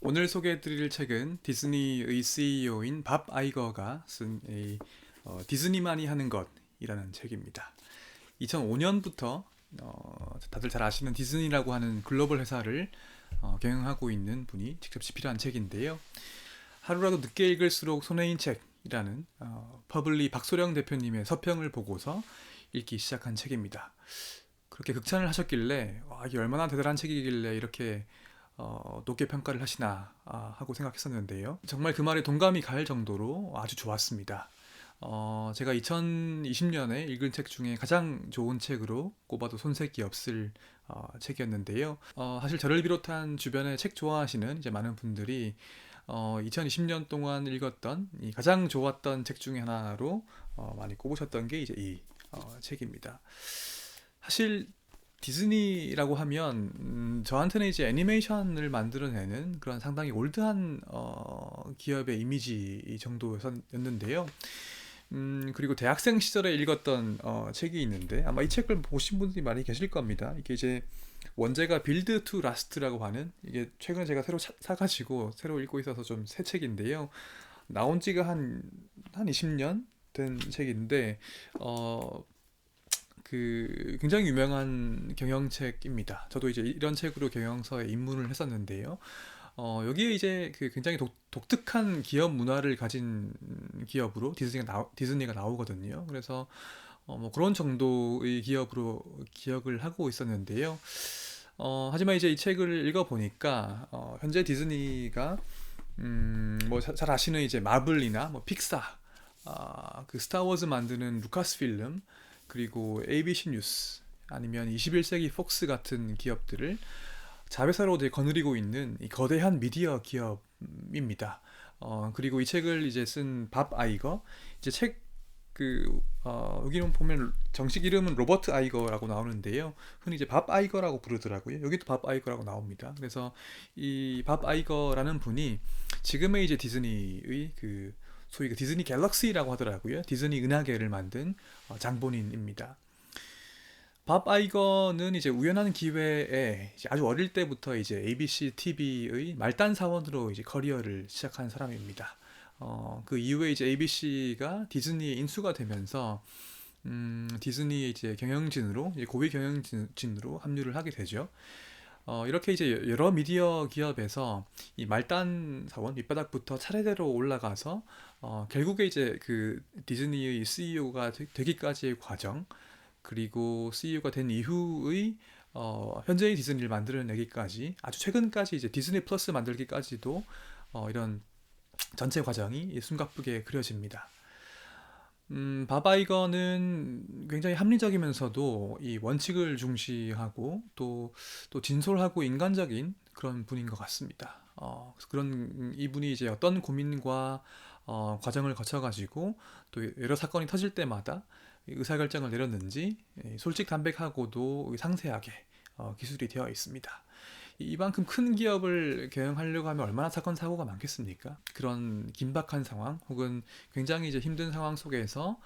오늘 소개해드릴 책은 디즈니의 CEO인 밥 아이거가 쓴 디즈니만이 하는 것이라는 책입니다. 2005년부터 다들 잘 아시는 디즈니라고 하는 글로벌 회사를 경영하고 있는 분이 직접 집필한 책인데요. 하루라도 늦게 읽을수록 손해인 책이라는 퍼블리 박소령 대표님의 서평을 보고서 읽기 시작한 책입니다. 그렇게 극찬을 하셨길래 이게 얼마나 대단한 책이길래 이렇게 높게 평가를 하시나 하고 생각했었는데요. 정말 그 말에 동감이 갈 정도로 아주 좋았습니다. 제가 2020년에 읽은 책 중에 가장 좋은 책으로 꼽아도 손색이 없을 책이었는데요. 사실 저를 비롯한 주변에 책 좋아하시는 이제 많은 분들이 2020년 동안 읽었던 이 가장 좋았던 책 중에 하나로 많이 꼽으셨던 게 이제 이 책입니다. 사실 디즈니라고 하면 저한테는 이제 애니메이션을 만들어내는 그런 상당히 올드한 기업의 이미지 정도였는데요. 그리고 대학생 시절에 읽었던 책이 있는데 아마 이 책을 보신 분들이 많이 계실 겁니다. 이게 이제 원제가 빌드 투 라스트라고 하는, 이게 최근에 제가 새로 사가지고 새로 읽고 있어서 좀 새 책인데요. 나온 지가 한 20년 된 책인데 어, 굉장히 유명한 경영책입니다. 저도 이제 이런 책으로 경영서에 입문을 했었는데요. 여기에 이제 굉장히 독특한 기업 문화를 가진 기업으로 디즈니가 나오거든요. 그래서 뭐 그런 정도의 기업으로 기억을 하고 있었는데요. 하지만 이제 이 책을 읽어보니까 현재 디즈니가 뭐 잘 아시는 이제 마블이나 뭐 픽사, 그 스타워즈 만드는 루카스필름, 그리고 ABC 뉴스, 아니면 21세기 폭스 같은 기업들을 자회사로 이제 거느리고 있는 이 거대한 미디어 기업입니다. 그리고 이 책을 이제 쓴 밥 아이거, 이제 여기는 보면 정식 이름은 로버트 아이거라고 나오는데요. 흔히 이제 밥 아이거라고 부르더라고요. 여기도 밥 아이거라고 나옵니다. 그래서 이 밥 아이거라는 분이 지금의 이제 디즈니의 소위 디즈니 갤럭시라고 하더라고요. 디즈니 은하계를 만든 장본인입니다. 밥 아이거는 이제 우연한 기회에 이제 아주 어릴 때부터 이제 ABC TV의 말단 사원으로 이제 커리어를 시작한 사람입니다. 그 이후에 이제 ABC가 디즈니에 인수가 되면서 디즈니의 이제 경영진으로, 이제 고위 경영진으로 합류를 하게 되죠. 이렇게 이제 여러 미디어 기업에서 이 말단 사원 밑바닥부터 차례대로 올라가서 결국에 이제 디즈니의 CEO가 되기까지의 과정, 그리고 CEO가 된 이후의 현재의 디즈니를 만들어내기까지, 아주 최근까지 이제 디즈니 플러스 만들기까지도 이런 전체 과정이 숨가쁘게 그려집니다. 바바이거는 굉장히 합리적이면서도 이 원칙을 중시하고 또 진솔하고 인간적인 그런 분인 것 같습니다. 그래서 그런 이분이 이제 어떤 고민과 과정을 거쳐가지고 또 여러 사건이 터질 때마다 의사결정을 내렸는지 솔직담백하고도 상세하게 기술이 되어 있습니다. 이만큼 큰 기업을 경영하려고 하면 얼마나 사건 사고가 많겠습니까? 그런 긴박한 상황 혹은 굉장히 이제 힘든 상황 속에서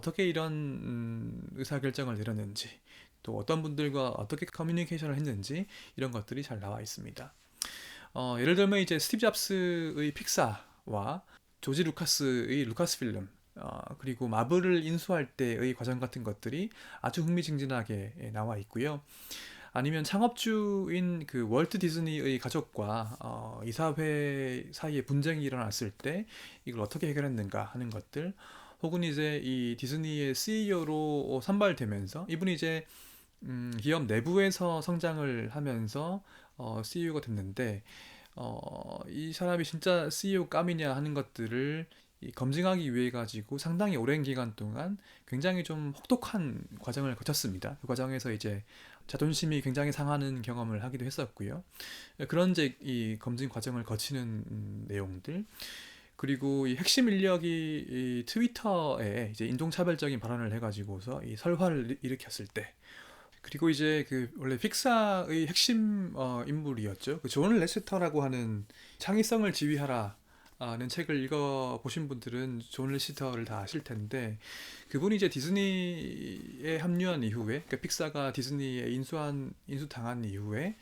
떻게 이런 의사결정을 내렸는지, 또 어떤 분들과 어떻게 커뮤니케이션을 했는지, 이런 것들이 잘 나와 있습니다. 예를 들면 이제 스티브 잡스의 픽사와 조지 루카스의 루카스필름, 그리고 마블을 인수할 때의 과정 같은 것들이 아주 흥미진진하게 나와 있고요. 아니면 창업주인 그 월트 디즈니의 가족과 이사회 사이에 분쟁이 일어났을 때 이걸 어떻게 해결했는가 하는 것들, 혹은 이제 이 디즈니의 CEO로 선발되면서 이분이 이제 기업 내부에서 성장을 하면서 CEO가 됐는데 이 사람이 진짜 CEO 감이냐 하는 것들을 검증하기 위해 가지고 상당히 오랜 기간 동안 굉장히 좀 혹독한 과정을 거쳤습니다. 그 과정에서 이제 자존심이 굉장히 상하는 경험을 하기도 했었고요. 그런 이제 이 검증 과정을 거치는 내용들, 그리고 이 핵심 인력이 이 트위터에 이제 인종차별적인 발언을 해가지고서 이 설화를 일으켰을 때, 그리고 이제 원래 픽사의 핵심 인물이었죠. 존 레스터라고 하는 창의성을 지휘하라는 책을 읽어 보신 분들은 존 레시터를 다 아실 텐데, 그분이 이제 디즈니에 합류한 이후에, 그러니까 픽사가 디즈니에 인수 당한 이후에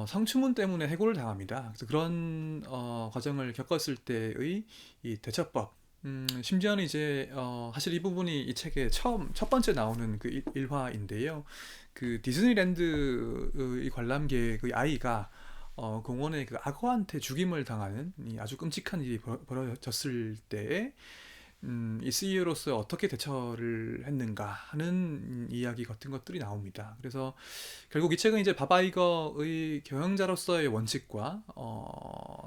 성추문 때문에 해고를 당합니다. 그래서 그런 과정을 겪었을 때의 이 대처법, 심지어는 이제 사실 이 부분이 이 책의 첫 번째 나오는 그 일화인데요. 그 디즈니랜드의 관람객의 아이가 공원에 그 악어한테 죽임을 당하는 이 아주 끔찍한 일이 벌어졌을 때에 이 CEO로서 어떻게 대처를 했는가 하는 이야기 같은 것들이 나옵니다. 그래서 결국 이 책은 이제 밥 아이거의 경영자로서의 원칙과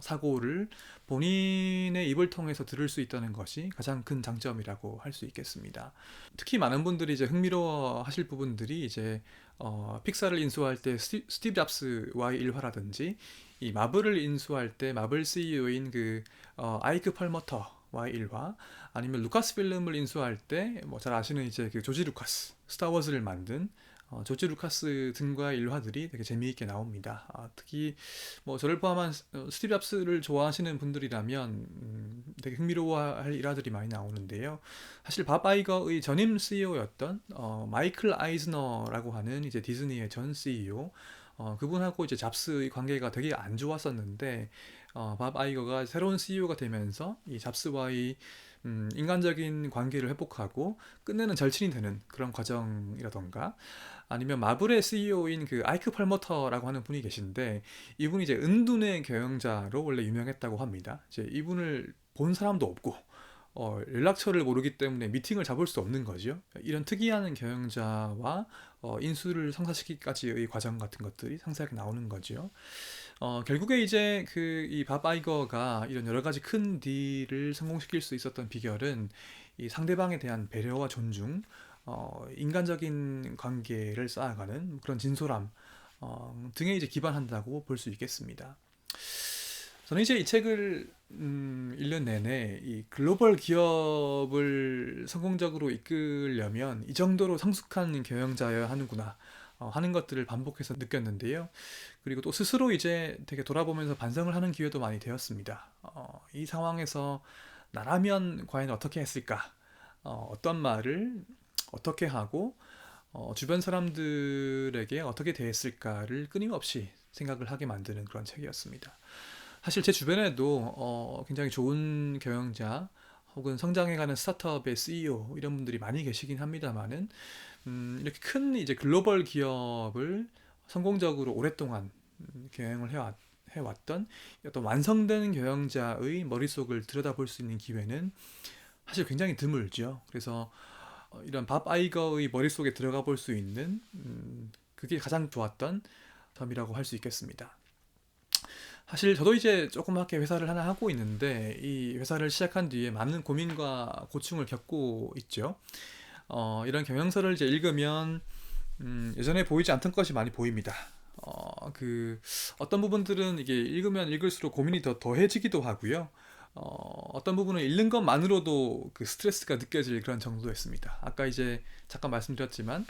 사고를 본인의 입을 통해서 들을 수 있다는 것이 가장 큰 장점이라고 할 수 있겠습니다. 특히 많은 분들이 이제 흥미로워 하실 부분들이 이제 픽사를 인수할 때 스티브 잡스와의 일화라든지 이 마블을 인수할 때 마블 CEO인 그 아이크 펄머터와의 일화, 아니면 루카스 필름을 인수할 때 뭐 잘 아시는 이제 그 조지 루카스 스타워즈를 만든 조지 루카스 등과의 일화들이 되게 재미있게 나옵니다. 특히 뭐 저를 포함한 스티브 잡스를 좋아하시는 분들이라면 되게 흥미로워할 일화들이 많이 나오는데요. 사실 밥 아이거의 전임 CEO였던 마이클 아이즈너라고 하는 이제 디즈니의 전 CEO, 그분하고 이제 잡스의 관계가 되게 안 좋았었는데 밥 아이거가 새로운 CEO가 되면서 이 잡스와의 인간적인 관계를 회복하고 끝내는 절친이 되는 그런 과정이라던가, 아니면 마블의 CEO인 그 아이크 펄머터라고 하는 분이 계신데, 이분이 이제 은둔의 경영자로 원래 유명했다고 합니다. 이제 이분을 본 사람도 없고 연락처를 모르기 때문에 미팅을 잡을 수 없는 거죠. 이런 특이한 경영자와 인수를 성사시키기까지의 과정 같은 것들이 상세하게 나오는 거죠. 결국에 이제 그 이 밥 아이거가 이런 여러 가지 큰 딜을 성공시킬 수 있었던 비결은 이 상대방에 대한 배려와 존중, 인간적인 관계를 쌓아가는 그런 진솔함 등에 이제 기반한다고 볼 수 있겠습니다. 저는 이제 이 책을 1년 내내 이 글로벌 기업을 성공적으로 이끌려면 이 정도로 성숙한 경영자여야 하는구나 하는 것들을 반복해서 느꼈는데요. 그리고 또 스스로 이제 되게 돌아보면서 반성을 하는 기회도 많이 되었습니다. 이 상황에서 나라면 과연 어떻게 했을까? 어떤 말을 어떻게 하고 주변 사람들에게 어떻게 대했을까를 끊임없이 생각을 하게 만드는 그런 책이었습니다. 사실 제 주변에도 굉장히 좋은 경영자 혹은 성장해가는 스타트업의 CEO 이런 분들이 많이 계시긴 합니다만은 이렇게 큰 이제 글로벌 기업을 성공적으로 오랫동안 경영을 해왔던 어떤 완성된 경영자의 머릿속을 들여다볼 수 있는 기회는 사실 굉장히 드물죠. 그래서 이런 밥 아이거의 머릿속에 들어가 볼 수 있는 그게 가장 좋았던 점이라고 할 수 있겠습니다. 사실 저도 이제 조그맣게 회사를 하나 하고 있는데 이 회사를 시작한 뒤에 많은 고민과 고충을 겪고 있죠. 이런 경영서를 이제 읽으면 예전에 보이지 않던 것이 많이 보입니다. 어떤 부분들은 이게 읽으면 읽을수록 고민이 더 더해지기도 하고요. 어떤 부분은 읽는 것만으로도 그 스트레스가 느껴질 그런 정도였습니다. 아까 이제 잠깐 말씀드렸지만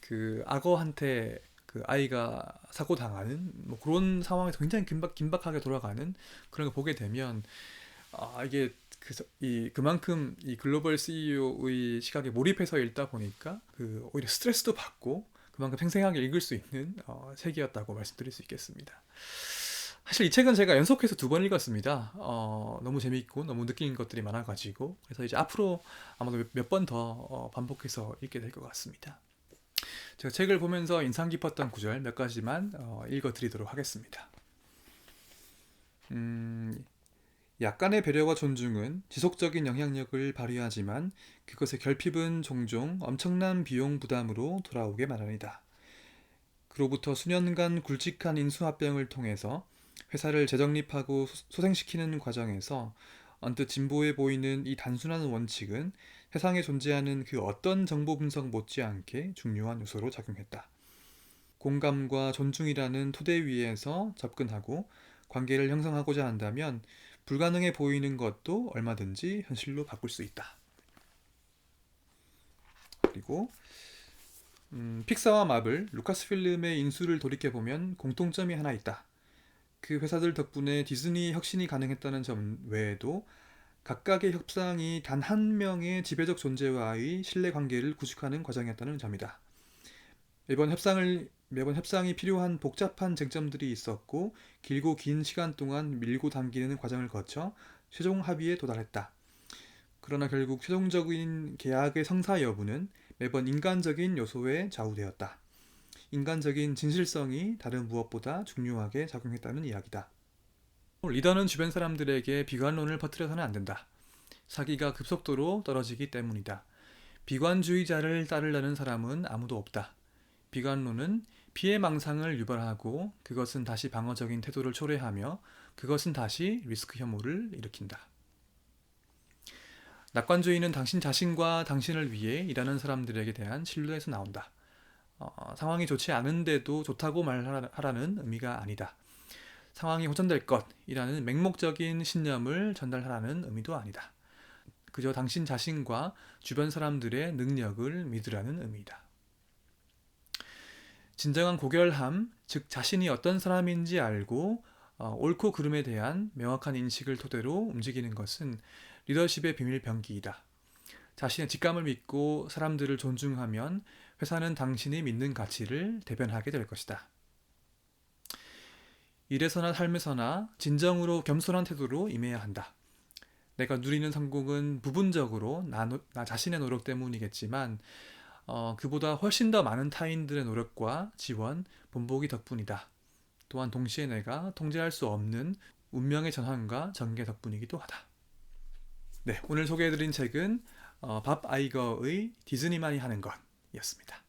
그 악어한테 그 아이가 사고 당하는 뭐 그런 상황에서 굉장히 긴박하게 돌아가는 그런 거 보게 되면 이게 그만큼 이 글로벌 CEO의 시각에 몰입해서 읽다 보니까 그 오히려 스트레스도 받고 그만큼 생생하게 읽을 수 있는 책이었다고 말씀드릴 수 있겠습니다. 사실 이 책은 제가 연속해서 2번 읽었습니다. 너무 재미있고 너무 느끼는 것들이 많아가지고 그래서 이제 앞으로 아마도 몇 번 더 반복해서 읽게 될 것 같습니다. 제가 책을 보면서 인상 깊었던 구절 몇 가지만 읽어드리도록 하겠습니다. 음, 약간의 배려와 존중은 지속적인 영향력을 발휘하지만 그것의 결핍은 종종 엄청난 비용 부담으로 돌아오게 마련이다. 그로부터 수년간 굵직한 인수합병을 통해서 회사를 재정립하고 소생시키는 과정에서 언뜻 진보해 보이는 이 단순한 원칙은 세상에 존재하는 그 어떤 정보 분석 못지않게 중요한 요소로 작용했다. 공감과 존중이라는 토대 위에서 접근하고 관계를 형성하고자 한다면 불가능해 보이는 것도 얼마든지 현실로 바꿀 수 있다. 그리고 픽사와 마블, 루카스필름의 인수를 돌이켜보면 공통점이 하나 있다. 그 회사들 덕분에 디즈니 혁신이 가능했다는 점 외에도 각각의 협상이 단 한 명의 지배적 존재와의 신뢰관계를 구축하는 과정이었다는 점이다. 이번 협상을 매번 협상이 필요한 복잡한 쟁점들이 있었고 길고 긴 시간 동안 밀고 당기는 과정을 거쳐 최종 합의에 도달했다. 그러나 결국 최종적인 계약의 성사 여부는 매번 인간적인 요소에 좌우되었다. 인간적인 진실성이 다른 무엇보다 중요하게 작용했다는 이야기다. 리더는 주변 사람들에게 비관론을 퍼뜨려서는 안 된다. 사기가 급속도로 떨어지기 때문이다. 비관주의자를 따르려는 사람은 아무도 없다. 비관론은 피해망상을 유발하고 그것은 다시 방어적인 태도를 초래하며 그것은 다시 리스크 혐오를 일으킨다. 낙관주의는 당신 자신과 당신을 위해 일하는 사람들에게 대한 신뢰에서 나온다. 상황이 좋지 않은데도 좋다고 말하라는 의미가 아니다. 상황이 호전될 것이라는 맹목적인 신념을 전달하라는 의미도 아니다. 그저 당신 자신과 주변 사람들의 능력을 믿으라는 의미이다. 진정한 고결함, 즉 자신이 어떤 사람인지 알고 옳고 그름에 대한 명확한 인식을 토대로 움직이는 것은 리더십의 비밀병기이다. 자신의 직감을 믿고 사람들을 존중하면 회사는 당신이 믿는 가치를 대변하게 될 것이다. 일에서나 삶에서나 진정으로 겸손한 태도로 임해야 한다. 내가 누리는 성공은 부분적으로 나 자신의 노력 때문이겠지만 그보다 훨씬 더 많은 타인들의 노력과 지원, 본보기 덕분이다. 또한 동시에 내가 통제할 수 없는 운명의 전환과 전개 덕분이기도 하다. 네, 오늘 소개해드린 책은 밥 아이거의 디즈니만이 하는 것이었습니다.